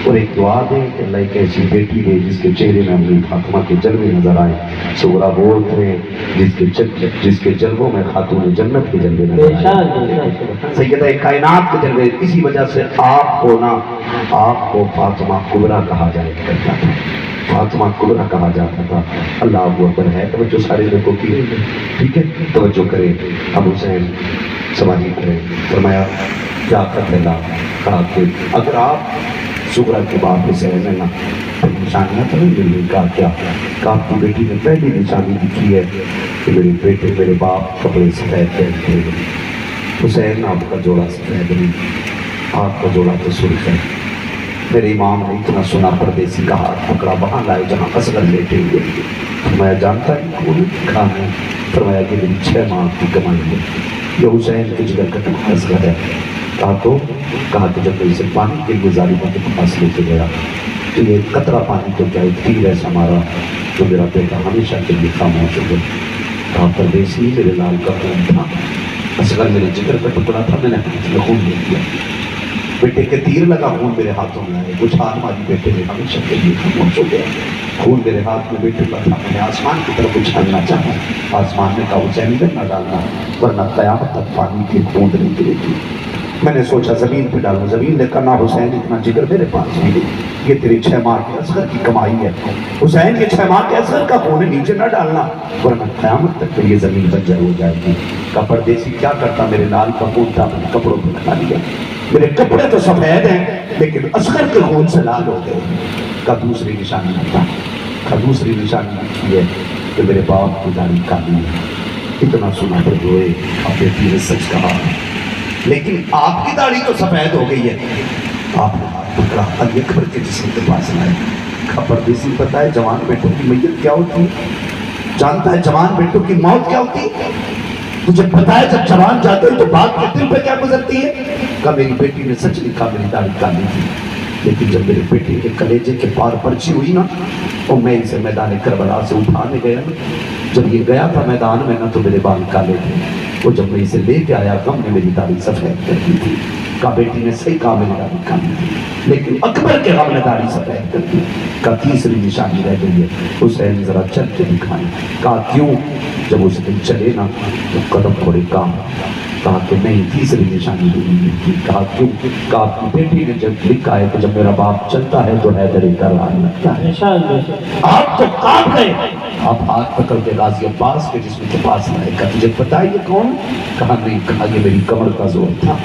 اور ایک دعا دیں کہ اللہ ایک ایسی بیٹی دے جس کے چہرے میں امی فاطمہ کے جلوے نظر آئے. صغرا بولتے ہیں جس کے جلووں میں خاتون جنت کے جلوے نظر آئے. سیدہ کائنات کے جلوے. اسی وجہ سے آپ کو فاطمہ کبریٰ کہا جائے کرتا تھا. فاطمہ کبریٰ کہا جاتا تھا. اللہ اکبر ہے. توجہ سارے لوگوں کی, ٹھیک ہے, توجہ کریں. اب حسین سماجی کریں. فرمایا کیا کر لینا, کہا کہ اگر آپ سغرا کے باپ حسین ہے نا تو نشانیاں تو نہیں ملی. کہا کیا؟ کہا آپ کی بیٹی نے پہلی نشانی دکھی ہے کہ میرے بیٹے میرے باپ کپڑے سفید پہنتے ہیں. حسین آپ کا جوڑا سفید نہیں, آپ کا جوڑا تو سرخ ہے. میرے امام نے اتنا سنا پردیسی کا ہاتھ پکڑا, وہاں لائے جہاں اصغر لیٹے ہوئے. فرمایا جانتا ہے کون؟ کہا نہیں. فرمایا کہ میری 6 ماہ کی کمائی ہے, یہ حسین کے جگر کا ٹکڑا اصغر ہے. کہا تو؟ کہا کہ جب میں اسے پانی کے لیے ظالموں کے پاس لے کے گیا تو یہ قطرہ پانی کو کیا ایک تیر ایسا مارا تو میرا بیٹا ہمیشہ کے لیے خاموش ہو گیا. کہا پردیسی میرے لال کا خون تھا, اصغر میرے جگر کا ٹکڑا تھا, میں نے ہاتھ میں خون دے دیا. بیٹے کے تیر لگا, خون میرے ہاتھوں میں آئے. کچھ ہاتھ ماری بیٹے نے ہمیشہ کے لیے خاموش ہو گیا. خون میرے ہاتھ میں بیٹے کا تھا, میں نے آسمان کی طرف اچھالنا چاہا. آسمان نے کہا حسین ادھر نہ ڈالنا ورنہ قیامت تک پانی کی بوند نہیں گرے گی. میں نے سوچا زمین پہ ڈالوں. زمین نے کہا نہ حسین اتنا جگر میرے پاس نہیں, یہ تیری 6 ماہ کے اصغر کی کمائی ہے. حسین یہ 6 ماہ کے اصغر کا خون ہے, نیچے نہ ڈالنا ورنہ قیامت تک یہ زمین بنجر ہو جائے گی. کا پردیسی کیا کرتا, میرے لال کا خون تھا, میں نے کپڑوں پہ کھا لیا. میرے کپڑے تو سفید ہیں لیکن اصغر کے خون سے لال ہو گئے. کا دوسری نشانی ہوتا, کا دوسری نشانی یہ ہے کہ میرے باپ کی داڑھی کالی ہے. اتنا سنا پر روئے. اب بیٹی نے سچ کہا لیکن آپ کی داڑھی تو سفید ہو گئی ہے. آپ نے ہاتھ پکڑا, علی اکبر کے جسم کے پاس لائے. پردیسی پتہ ہے جوان بیٹوں کی میت کیا ہوتی ہے؟ جانتا ہے جوان بیٹوں کی موت کیا ہوتی ہے؟ تجھے پتا ہے جب جوان جاتے ہیں تو باپ کے دل پہ کیا گزرتی ہے؟ کہ میری بیٹی نے سچ لکھا, میری داڑھی کالی تھی. لیکن جب میرے بیٹے کے کلیجے کے پار پرچی ہوئی نا, اور میں اسے میدان کربلا سے اٹھانے گیا, جب یہ گیا تھا میدان میں نا تو میرے بال کالے تھے. وہ جب میں اسے لے کے آیا غم نے میری داڑھی سفید کر دی تھی. کہا بیٹی نے صحیح کہا, میری داڑھی کالی تھی لیکن اکبر کے غم نے داڑھی سفید کر دی. کہا تیسری نشانی رہ گئی ہے, حسین ذرا چل کے دکھائیں. کہا کیوں؟ جب اس دن چلے نا تو قدم تھوڑے کام. کہا کہ نہیں, تیسری نشانی نہیں تھی. کہا کیوں؟ کہا آپ کی بیٹی نے جب لکھا ہے کہ جب میرا باپ چلتا ہے تو حیدر کرار لگتا ہے. آپ تو کام گئے. آپ ہاتھ پکڑ کے غازی عباس کے جسم کے پاس لائے. کہا تجھے پتا ہے یہ کون؟ کہا نہیں. کہا یہ میری کمر کا زور تھا,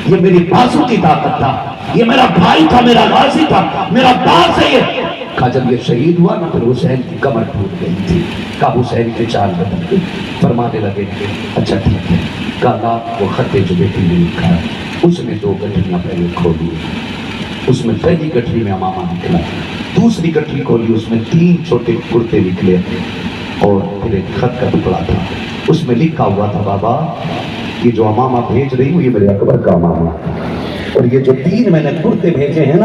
یہ میری بازو کی طاقت تھا, یہ میرا بھائی تھا, میرا غازی تھا, میرا باپ ہے یہ. کہا جب یہ شہید ہوا نا پھر حسین کی کمر ٹوٹ گئی تھی. کہا حسین کے چال بدل گئی. فرمانے لگے اچھا ٹھیک ہے. کہا وہ خطے جو بیٹی نے لکھا ہے اس میں 2 گٹھریاں پہلے کھولی. اس میں پہلی گٹھری میں امامہ نکلا, دوسری گٹھری کھولی, اس میں 3 چھوٹے کرتے نکلے اور پھر ایک خط کا ٹکڑا تھا. اس میں لکھا ہوا تھا بابا یہ جو امامہ بھیج رہی ہوں یہ میرے اکبر کا امامہ, اور یہ جو 3 میں نے کرتے بھیجے ہیں نا